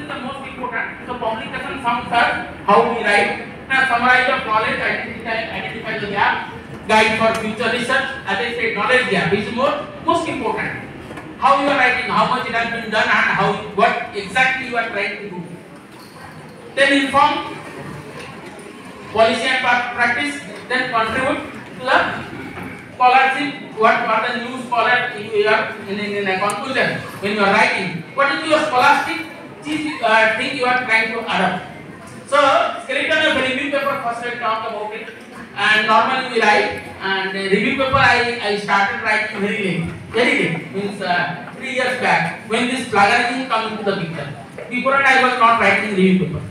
is the most important. So publication sounds are how we write. Now summarize of knowledge, identify the gap, guide for future research. As I said, knowledge gap is most important. How you are writing, how much it has been done, and how what exactly you are trying to do. Then inform policy and practice. Then contribute to the scholarship. What are the new scholar you are in a conclusion when you are writing? What is your scholastic thing you are trying to adopt? So skeleton of review paper first I talk about it, and normally we write, and review paper I started writing very late, means 3 years back when this plagiarism come into the picture. Before that I was not writing review paper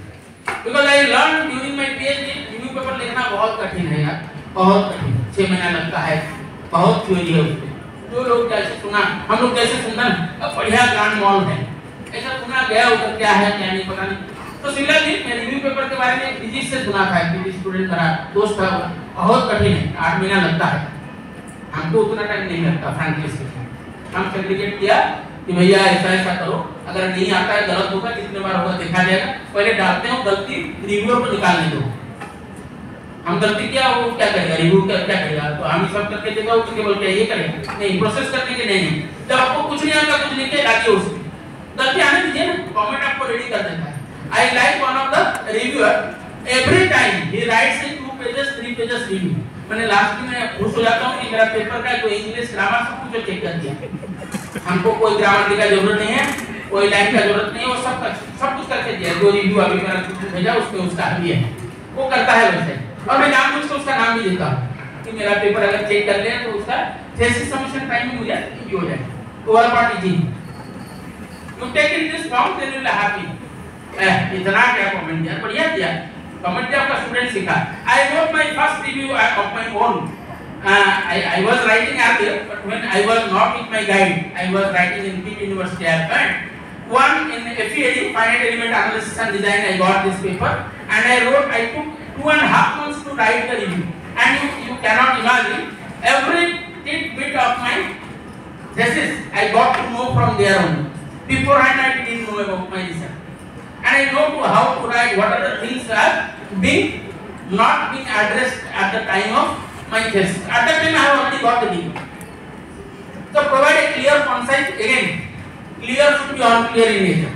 because I learned during my PhD review paper लिखना बहुत कठिन है यार, बहुत कठिन, 6 महीना लगता है, बहुत थ्योरी है उसमें. जो लोग जैसे सुना, हम लोग जैसे सुनना बढ़िया ग्रांड मॉल है, ऐसा सुना गया उधर क्या है क्या नहीं पता नहीं. तो सिमिलरली मैं रिव्यू पेपर के बारे में फिजिक्स से सुना था कि स्टूडेंट मेरा दोस्त था, बहुत कठिन है, 8 महीना लगता है. हमको उतना टाइम नहीं लगता फ्रैंकली स्पीकिंग. हम सेग्रीगेट किया कि भैया ऐसा ऐसा करो, अगर नहीं आता है गलत होगा, कितने बार होगा देखा जाएगा, पहले डालते हो गलती रिव्यूअर को निकालने दो. हम गलती किया वो क्या करेगा, रिव्यू क्या करेगा, तो हम सब करके देगा वो केवल क्या ये करेगा, नहीं प्रोसेस करने के नहीं. जब आपको कुछ नहीं आता, कुछ नहीं किया लाइए उसको गलती आने दीजिए ना, कमेंट आपको रेडी कर देता है. I like one of the reviewer. Every time he writes in 2 pages, 3 pages review. मैंने लास्ट में खुश हो जाता हूँ कि मेरा पेपर का कोई इंग्लिश ग्रामर सब कुछ चेक कर दिया. हमको कोई ग्रामर की जरूरत नहीं है, कोई लाइन का जरूरत नहीं है, वो सब कुछ करके दिया. जो रिव्यू अभी मेरा भेजा उसमें उसका भी है, वो करता है वैसे. और मैं जानबूझ के उसका नाम भी देता हूँ कि मेरा पेपर अगर चेक कर ले तो उसका थीसिस सबमिशन टाइम में मुझे रिव्यू हो जाए. Over part easy. You take in this form, then you will happy. इतना क्या कमेंट दिया, बढ़िया दिया कमेंट दिया, आपका स्टूडेंट सीखा. I wrote my first review of my own. I was writing earlier, but when I was not with my guide, I was writing in Pitt University. One in FEAD, finite element analysis and design. I got this paper and I took 2.5 months to write the review. And you cannot imagine every bit of my thesis I got to know from there on. Beforehand I didn't know about my research. And I know how to write, what are the things are not being addressed at the time of my thesis. At that time I have already got the degree. So provide a clear, concise, again, clear should be unclear in nature.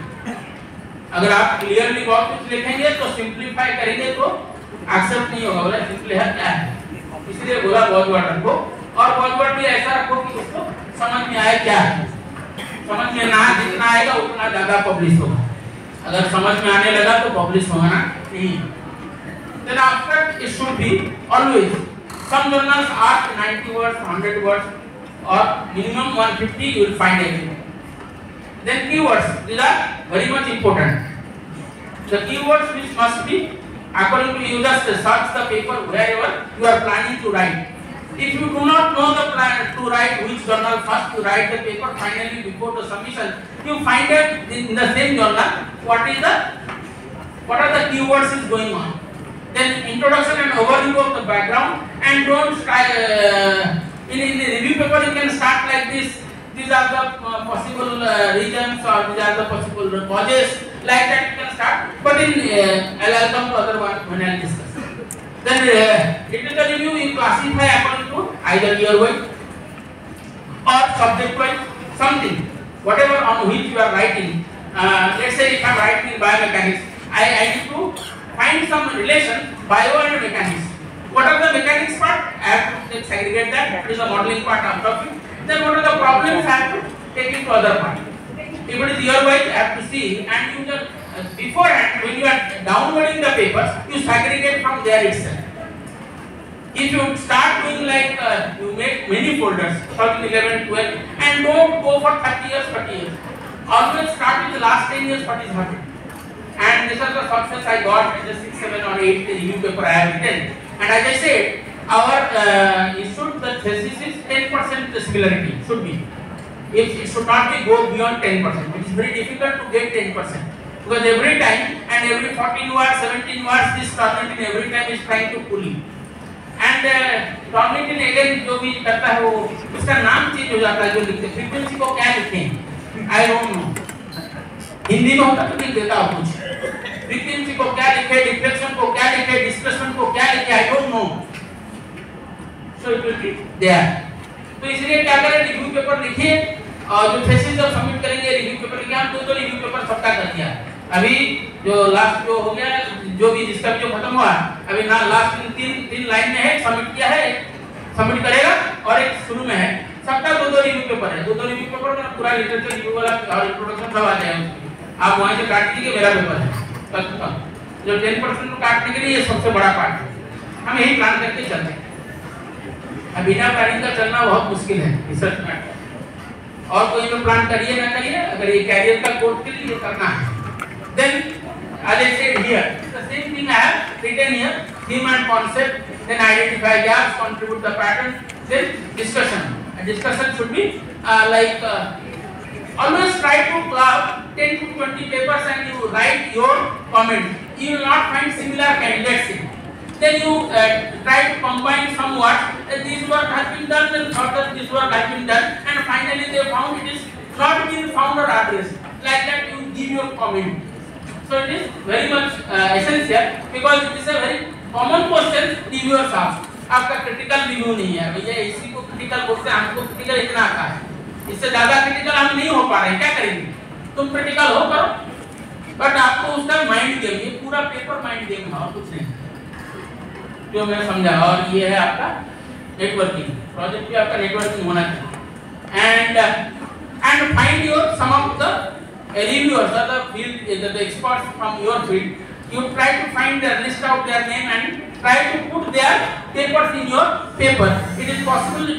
अगर आप clearly बहुत कुछ लिखेंगे तो simplify करेंगे तो accept नहीं होगा. बोला simple है क्या है, इसलिए बोला buzzword रखो, और buzzword भी ऐसा रखो कि उसको समझ में आए क्या है. समझ में ना जितना आएगा उतना ज़्यादा पब्लिश होगा. अगर समझ में आने लगा तो पब्लिश होना नहीं. Then after it should be always some journals ask 90 words, 100 words, or minimum 150 you will find everything. Then keywords, these are very much important. The keywords which must be according to users, search the paper wherever you are planning to write. If you do not know the plan to write which journal first to write the paper, finally before the submission, you find out in the same journal what are the keywords is going on. Then introduction and overview of the background, and don't start in the review paper you can start like this. These are the possible regions, or these are the possible causes. Like that you can start. But in I'll come to other one when I'll discuss. Then literature review you classify according to either year wise or subject wise something, whatever on which you are writing. Let's say if I am writing in biomechanics, I need to find some relation bio and mechanics. What are the mechanics part? I have to segregate that. That is the modeling part I'm talking. Then what are the problems I have to take into other part. If it is year wise, I have to see, and you just beforehand when you are downloading the papers, you segregate from there itself. If you start doing like you make many folders, 13, 11, 12, and don't go for 30 years, 40 years. Always start with the last 10 years what is happening. And this is the success I got in the 6, 7 or 8 review paper I have written. And as I said, our the thesis is 10% similarity should be. It should not be go beyond 10%. It is very difficult to get 10%. Because every time and every 14 words, 17 words, this Turnitin every time is trying to pull you. And Turnitin again जो भी करता है वो उसका नाम change हो जाता है जो लिखते हैं. फ्रीक्वेंसी को क्या लिखें? I don't know. हिंदी में होता तो लिख देता हूँ कुछ, फ्रीक्वेंसी को क्या लिखे, डिफ्लेक्शन को क्या लिखे, डिस्प्लेसमेंट को क्या लिखे, I don't know, so it will be there. तो इसलिए क्या करें, रिव्यू पेपर लिखिए और जो थीसिस जब सबमिट करेंगे रिव्यू पेपर लिखिए। हम दो रिव्यू पेपर सबका कर दिया अभी, जो लास्ट जो हो गया, जो भी जिसका भी जो खत्म हुआ अभी ना, लास्ट तीन लाइन में है, सबमिट किया है, सबमिट करेगा, और एक शुरू में है, सबका दो रिव्यू पेपर है। दो रिव्यू पेपर में पूरा लिटरेचर रिव्यू वाला और इंट्रोडक्शन सब आ जाएगा। आप वहां से काट दीजिए, मेरा पेपर है तक जो 10% काटने के लिए ये सबसे बड़ा पार्ट है। हम यही प्लान करके चलते हैं। बिना प्लानिंग का चलना बहुत मुश्किल है रिसर्च में। और कोई भी प्लान करिए ना करिए, अगर ये कैरियर का कोर्स के लिए करना है, then as I said here, the same thing I have written here, theme and concept, then identify gaps, contribute the pattern, then discussion. And discussion should be always try to 10 to 20 papers and you write your comment. You will not find similar candidates. Then you try to combine somewhat. This work has been done, then further this work has been done, and finally they found it is not been found or address. Like that you give your comment. So it is very much essential because it is a very common question reviewers ask. आपका critical review नहीं है भैया, इसी को critical बोलते हैं, हमको critical इतना आता है, इससे ज्यादा क्रिटिकल हम नहीं हो पा रहे, क्या करेंगे? तुम क्रिटिकल हो करो, बट आपको उसका माइंड गेम, ये पूरा पेपर माइंड गेम है और कुछ नहीं, जो मैं समझा। और ये है आपका नेटवर्किंग प्रोजेक्ट भी, आपका नेटवर्किंग होना चाहिए। And find your some of the reviewers or the field, the experts from your field. You try to find their list out their name and try to put their papers in your paper. It is possible